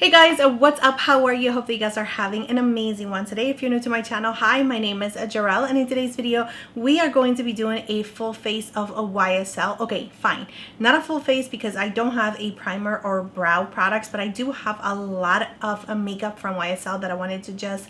Hey guys, what's up? How are you? Hopefully you guys are having an amazing one today. If you're new to my channel, hi, my name is Gerel, and in today's video we are going to be doing a full face of a YSL. Okay, fine, not a full face because I don't have a primer or brow products, but I do have a lot of makeup from YSL that I wanted to just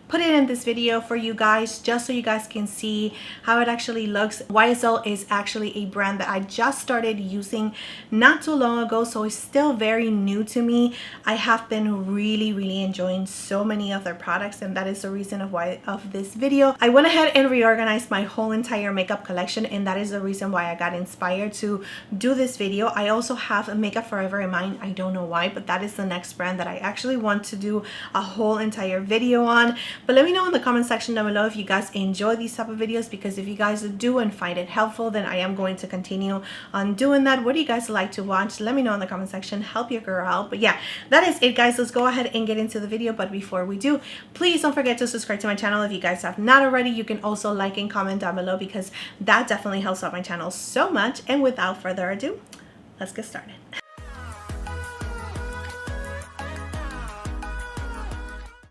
put it in this video for you guys, just so you guys can see how it actually looks. YSL is actually a brand that I just started using not too long ago, so it's still very new to me. I have been really enjoying so many of their products, and that is the reason of this video. I went ahead and reorganized my whole entire makeup collection, and that is the reason why I got inspired to do this video. I also have Makeup Forever in mind. I don't know why, but that is the next brand that I actually want to do a whole entire video on. But let me know in the comment section down below if you guys enjoy these type of videos, because if you guys do and find it helpful, then I am going to continue on doing that. What do you guys like to watch? Let me know in the comment section. Help your girl out. But yeah, that is it guys. Let's go ahead and get into the video. But before we do, please don't forget to subscribe to my channel if you guys have not already. You can also like and comment down below, because that definitely helps out my channel so much. And without further ado, let's get started.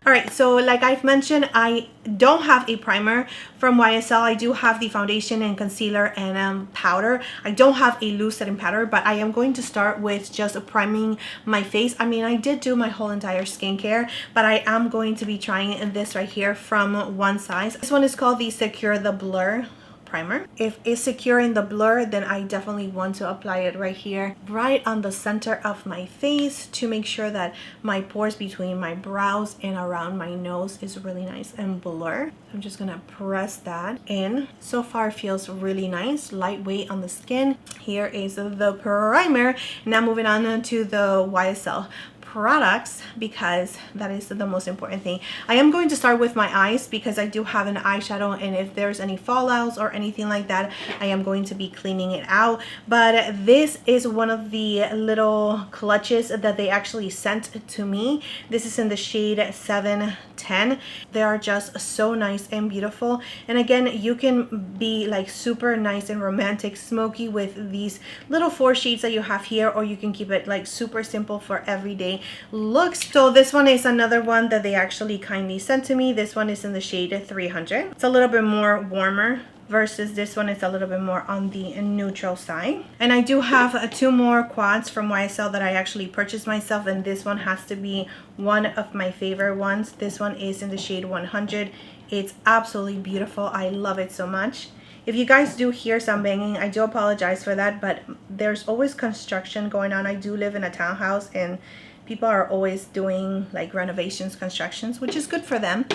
Alright, so like I've mentioned, I don't have a primer from YSL. I do have the foundation and concealer and powder. I don't have a loose setting powder, but I am going to start with just priming my face. I mean, I did do my whole entire skincare, but I am going to be trying this right here from One Size. This one is called the Secure the Blur primer. If it's securing the blur, then I definitely want to apply it right here, right on the center of my face, to make sure that my pores between my brows and around my nose is really nice and blur. I'm just gonna press that in. So far it feels really nice, lightweight on the skin. Here is the primer. Now moving on to the YSL products, because that is the most important thing. I am going to start with my eyes because I do have an eyeshadow, and if there's any fallouts or anything like that, I am going to be cleaning it out. But this is one of the little clutches that they actually sent to me. This is in the shade 710. They are just so nice and beautiful, and again, you can be like super nice and romantic smoky with these little 4 shades that you have here, or you can keep it like super simple for everyday looks. So this one is another one that they actually kindly sent to me. This one is in the shade 300. It's a little bit more warmer versus this one is a little bit more on the neutral side. And I do have 2 more quads from YSL that I actually purchased myself, and this one has to be one of my favorite ones. This one is in the shade 100. It's absolutely beautiful. I love it so much. If you guys do hear some banging, I do apologize for that, but there's always construction going on. I do live in a townhouse, and people are always doing like renovations, constructions, which is good for them,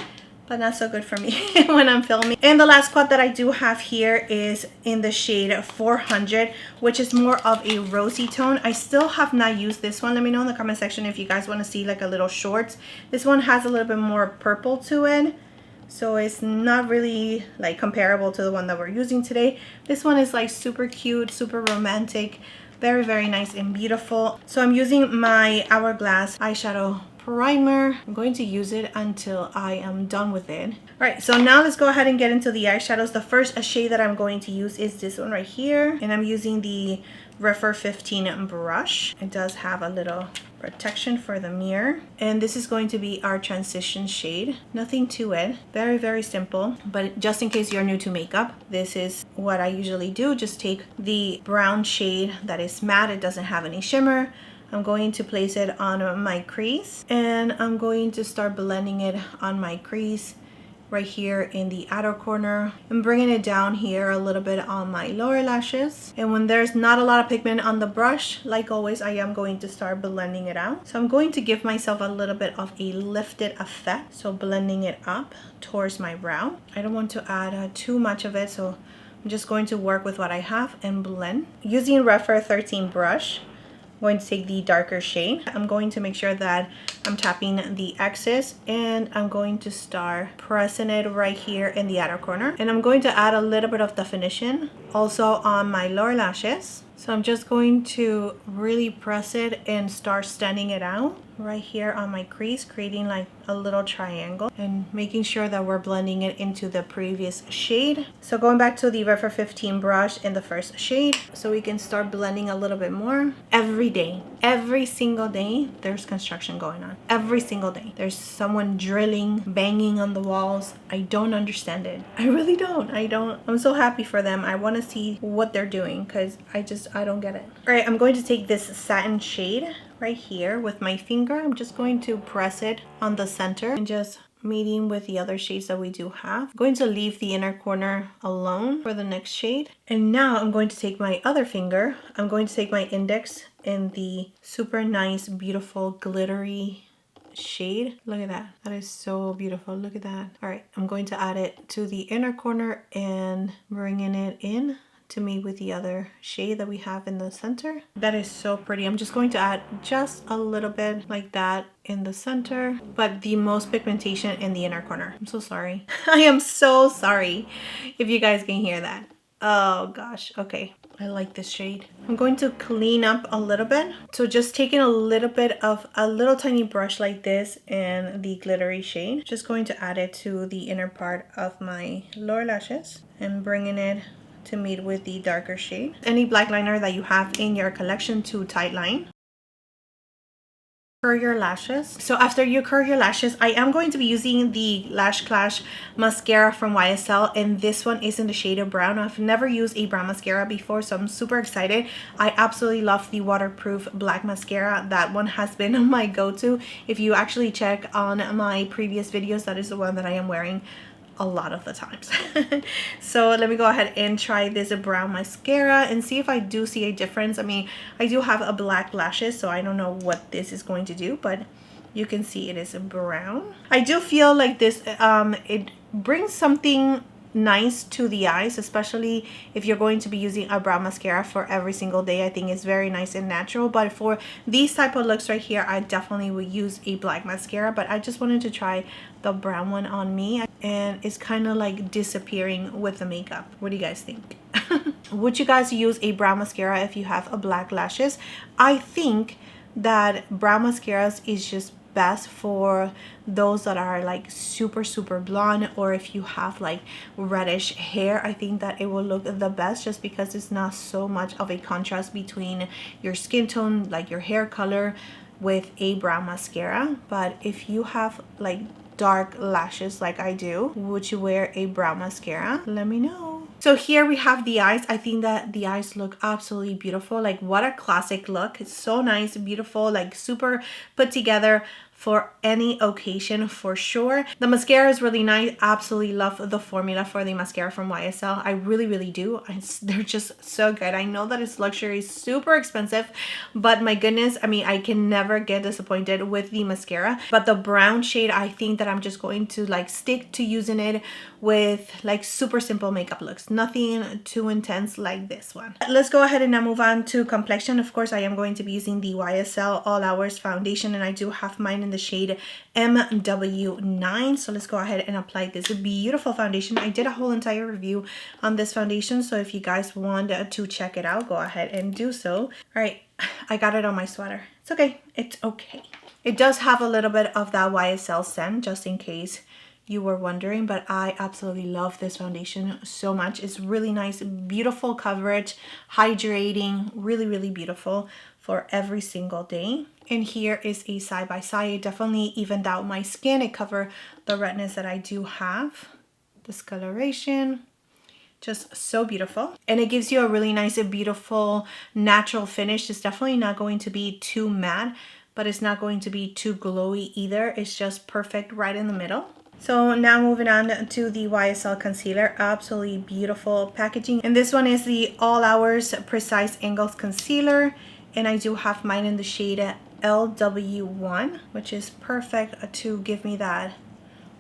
but not so good for me when I'm filming. And the last quad that I do have here is in the shade 400, which is more of a rosy tone. I still have not used this one. Let me know in the comment section if you guys want to see like a little shorts. This one has a little bit more purple to it, so it's not really like comparable to the one that we're using today. This one is like super cute, super romantic, very nice and beautiful. So I'm using my Hourglass eyeshadow primer. I'm going to use it until I am done with it. All right, so now let's go ahead and get into the eyeshadows. The first shade that I'm going to use is this one right here, and I'm using the Rephr 15 brush. It does have a little protection for the mirror, and this is going to be our transition shade. Nothing to it, very simple, but just in case you're new to makeup, this is what I usually do. Just take the brown shade that is matte, it doesn't have any shimmer. I'm going to place it on my crease, and I'm going to start blending it on my crease right here in the outer corner, and bringing it down here a little bit on my lower lashes. And when there's not a lot of pigment on the brush, like always, I am going to start blending it out. So I'm going to give myself a little bit of a lifted effect, so blending it up towards my brow. I don't want to add too much of it, so I'm just going to work with what I have and blend. Using Rephr 13 brush, I'm going to take the darker shade. I'm going to make sure that I'm tapping the excess, and I'm going to start pressing it right here in the outer corner. And I'm going to add a little bit of definition also on my lower lashes. So I'm just going to really press it and start standing it out right here on my crease, creating like a little triangle and making sure that we're blending it into the previous shade. So going back to the Rephr 15 brush in the first shade, so we can start blending a little bit more. Every day, Every single day there's construction going on. Every single day there's someone drilling, banging on the walls. I don't understand it. I really don't. I'm so happy for them. I want to see what they're doing because I don't get it. All right, I'm going to take this satin shade right here with my finger. I'm just going to press it on the center and just meeting with the other shades that we do have. I'm going to leave the inner corner alone for the next shade. And now I'm going to take my other finger. I'm going to take my index in the super nice, beautiful, glittery shade. Look at that. That is so beautiful. Look at that. All right, I'm going to add it to the inner corner and bringing it in to meet with the other shade that we have in the center. That is so pretty. I'm just going to add just a little bit like that in the center, but the most pigmentation in the inner corner. I'm so sorry. I am so sorry if you guys can hear that. Oh gosh. Okay, I like this shade. I'm going to clean up a little bit. So just taking a little bit of a little tiny brush like this and the glittery shade, just going to add it to the inner part of my lower lashes and bringing it to meet with the darker shade. Any black liner that you have in your collection to tight line. Curl your lashes. So after you curl your lashes, I am going to be using the Lash Clash mascara from YSL, and this one is in the shade of brown. I've never used a brown mascara before, so I'm super excited. I absolutely love the waterproof black mascara. That one has been my go-to. If you actually check on my previous videos, that is the one that I am wearing a lot of the times. So let me go ahead and try this brown mascara and see if I do see a difference. I mean, I do have a black lashes, so I don't know what this is going to do, but you can see it is brown. I do feel like this it brings something nice to the eyes, especially if you're going to be using a brown mascara for every single day. I think it's very nice and natural, but for these type of looks right here, I definitely would use a black mascara. But I just wanted to try the brown one on me, and it's kind of like disappearing with the makeup. What do you guys think? Would you guys use a brown mascara if you have a black lashes? I think that brown mascaras is just best for those that are like super blonde, or if you have like reddish hair. I think that it will look the best just because it's not so much of a contrast between your skin tone, like your hair color, with a brown mascara. But if you have like dark lashes like I do, would you wear a brown mascara? Let me know. So here we have the eyes. I think that the eyes look absolutely beautiful. Like, what a classic look. It's so nice, beautiful, like super put together for any occasion for sure. The mascara is really nice. Absolutely love the formula for the mascara from YSL. I really do. They're just so good. I know that it's luxury, super expensive, but my goodness, I mean, I can never get disappointed with the mascara. But the brown shade, I think that I'm just going to like stick to using it with like super simple makeup looks. Nothing too intense like this one. Let's go ahead and now move on to complexion. Of course, I am going to be using the YSL All Hours Foundation, and I do have mine in the shade MW9. So let's go ahead and apply this beautiful foundation. I did a whole entire review on this foundation, so if you guys want to check it out, go ahead and do so. All right, I got it on my sweater. It's okay. It's okay. It does have a little bit of that YSL scent, just in case you were wondering, but I absolutely love this foundation so much. It's really nice, beautiful coverage, hydrating, really beautiful for every single day. And here is a side by side. It definitely evened out my skin. It covered the redness that I do have. Discoloration, just so beautiful. And it gives you a really nice, beautiful, natural finish. It's definitely not going to be too matte, but it's not going to be too glowy either. It's just perfect right in the middle. So now moving on to the YSL concealer. Absolutely beautiful packaging. And this one is the All Hours Precise Angles Concealer. And I do have mine in the shade LW1, which is perfect to give me that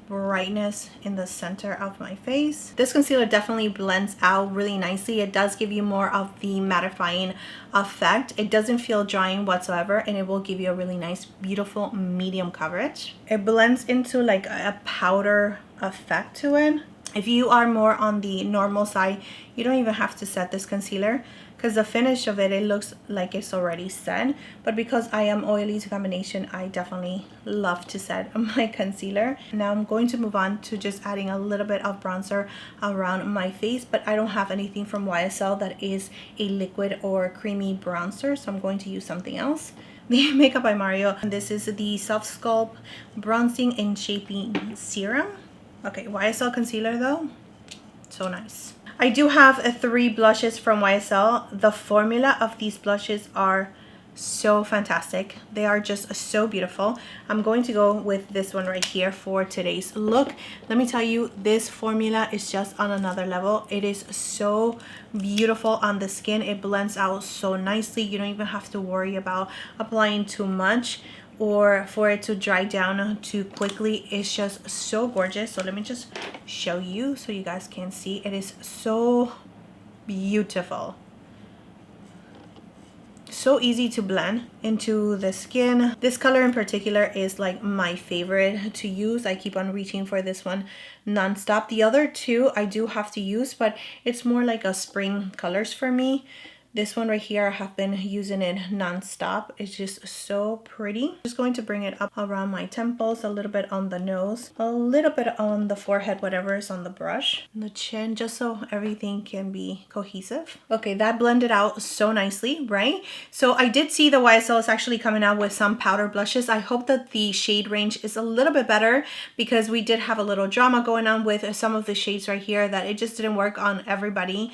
brightness in the center of my face. This concealer definitely blends out really nicely. It does give you more of the mattifying effect. It doesn't feel drying whatsoever, and it will give you a really nice, beautiful medium coverage. It blends into like a powder effect to it. If you are more on the normal side, you don't even have to set this concealer. because the finish of it, it looks like it's already set. But because I am oily to combination, I definitely love to set my concealer. Now I'm going to move on to just adding a little bit of bronzer around my face, but I don't have anything from YSL that is a liquid or creamy bronzer, so I'm going to use something else. The Makeup by Mario, and this is the Soft Sculpt Bronzing and Shaping Serum. Okay, YSL concealer though, so nice. I do have 3 blushes from YSL. The formula of these blushes are so fantastic. They are just so beautiful. I'm going to go with this one right here for today's look. Let me tell you, this formula is just on another level. It is so beautiful on the skin. It blends out so nicely. You don't even have to worry about applying too much or for it to dry down too quickly. It's just so gorgeous. So let me just show you so you guys can see. It is so beautiful. So easy to blend into the skin. This color in particular is like my favorite to use. I keep on reaching for this one non-stop. The other 2 I do have to use, but it's more like a spring colors for me. This one right here, I have been using it non-stop. It's just so pretty. Just going to bring it up around my temples, a little bit on the nose, a little bit on the forehead, whatever is on the brush, and the chin, just so everything can be cohesive. Okay, that blended out so nicely, right? So I did see the YSL is actually coming out with some powder blushes. I hope that the shade range is a little bit better, because we did have a little drama going on with some of the shades right here that it just didn't work on everybody,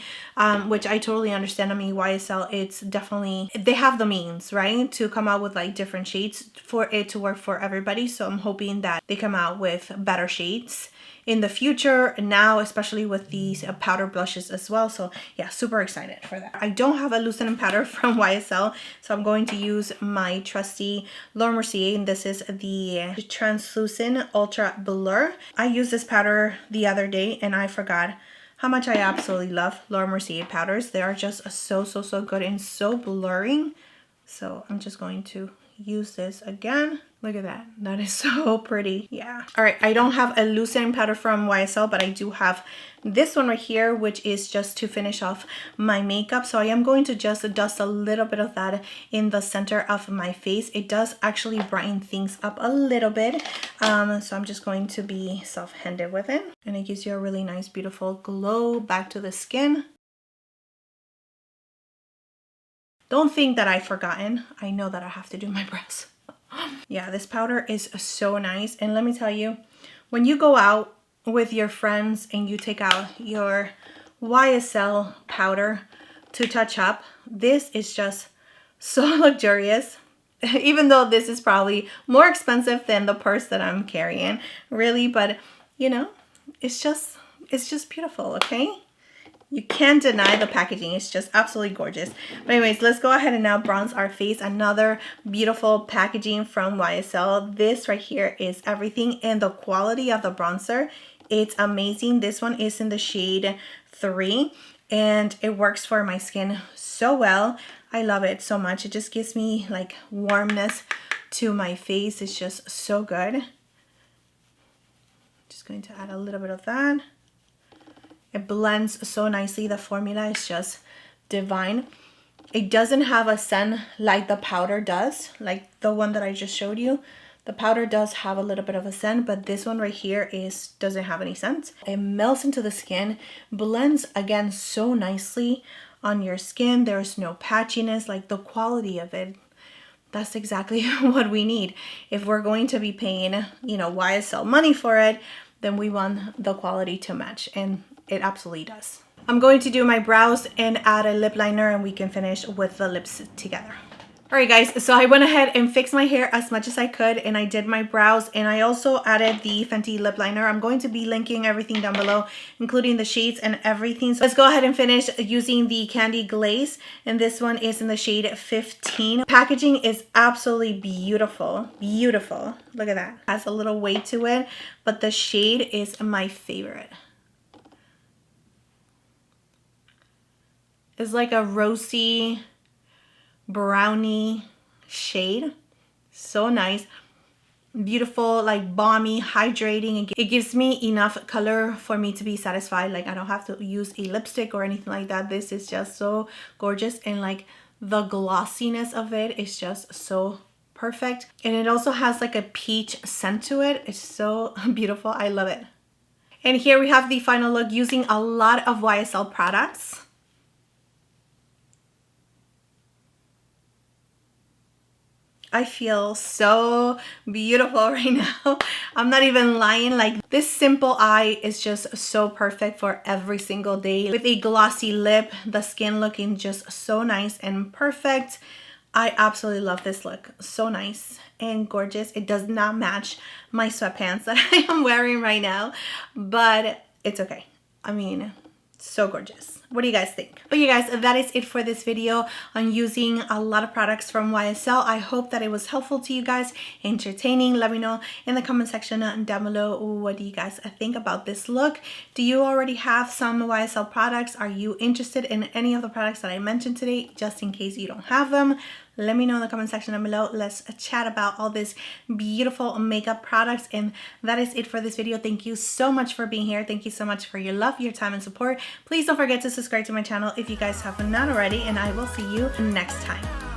which I totally understand. I mean, YSL, it's definitely, they have the means, right, to come out with like different shades for it to work for everybody. So I'm hoping that they come out with better shades in the future, now especially with these powder blushes as well. So yeah, super excited for that. I don't have a loosening powder from YSL, so I'm going to use my trusty Laura Mercier, and this is the Translucent Ultra Blur. I used this powder the other day and I forgot how much I absolutely love Laura Mercier powders. They are just so good and so blurring. So I'm just going to use this again. Look at that. That is so pretty. Yeah. All right. I don't have a loosening powder from YSL, but I do have this one right here, which is just to finish off my makeup. So I am going to just dust a little bit of that in the center of my face. It does actually brighten things up a little bit. So I'm just going to be soft-handed with it. And it gives you a really nice, beautiful glow back to the skin. Don't think that I've forgotten. I know that I have to do my brows. Yeah, this powder is so nice. And let me tell you, when you go out with your friends and you take out your YSL powder to touch up, this is just so luxurious. Even though this is probably more expensive than the purse that I'm carrying, really, but you know, it's just beautiful, okay? You can't deny the packaging. It's just absolutely gorgeous. But anyways, let's go ahead and now bronze our face. Another beautiful packaging from YSL. This right here is everything, and the quality of the bronzer, it's amazing. This one is in the shade 3 and it works for my skin so well. I love it so much. It just gives me like warmness to my face. It's just so good. Just going to add a little bit of that. It blends so nicely. The formula is just divine. It doesn't have a scent like the powder does, like the one that I just showed you. The powder does have a little bit of a scent, but this one right here doesn't have any scent. It melts into the skin, blends again so nicely on your skin. There's no patchiness, like the quality of it. That's exactly what we need. If we're going to be paying, you know, YSL money for it, then we want the quality to match, and it absolutely does. I'm going to do my brows and add a lip liner, and we can finish with the lips together. All right, guys, so I went ahead and fixed my hair as much as I could, and I did my brows, and I also added the Fenty lip liner. I'm going to be linking everything down below, including the shades and everything. So let's go ahead and finish using the Candy Glaze, and this one is in the shade 15. Packaging is absolutely beautiful, beautiful. Look at that. Has a little weight to it, but the shade is my favorite. It's like a rosy brownie shade. So nice. beautiful, like balmy, hydrating. It gives me enough color for me to be satisfied. Like I don't have to use a lipstick or anything like that. This is just so gorgeous, and like the glossiness of it is just so perfect. And it also has like a peach scent to it. It's so beautiful. I love it. And here we have the final look using a lot of YSL products. I feel so beautiful right now. I'm not even lying. Like this simple eye is just so perfect for every single day. With a glossy lip, the skin looking just so nice and perfect. I absolutely love this look. So nice and gorgeous. It does not match my sweatpants that I am wearing right now, but it's okay. I mean, so gorgeous. What do you guys think? But you guys, that is it for this video on using a lot of products from YSL. I hope that it was helpful to you guys, entertaining. Let me know in the comment section down below, what do you guys think about this look? Do you already have some YSL products? Are you interested in any of the products that I mentioned today, just in case you don't have them? Let me know in the comment section down below. Let's chat about all these beautiful makeup products. And that is it for this video. Thank you so much for being here. Thank you so much for your love, your time, and support. Please don't forget to subscribe to my channel if you guys have not already, and I will see you next time.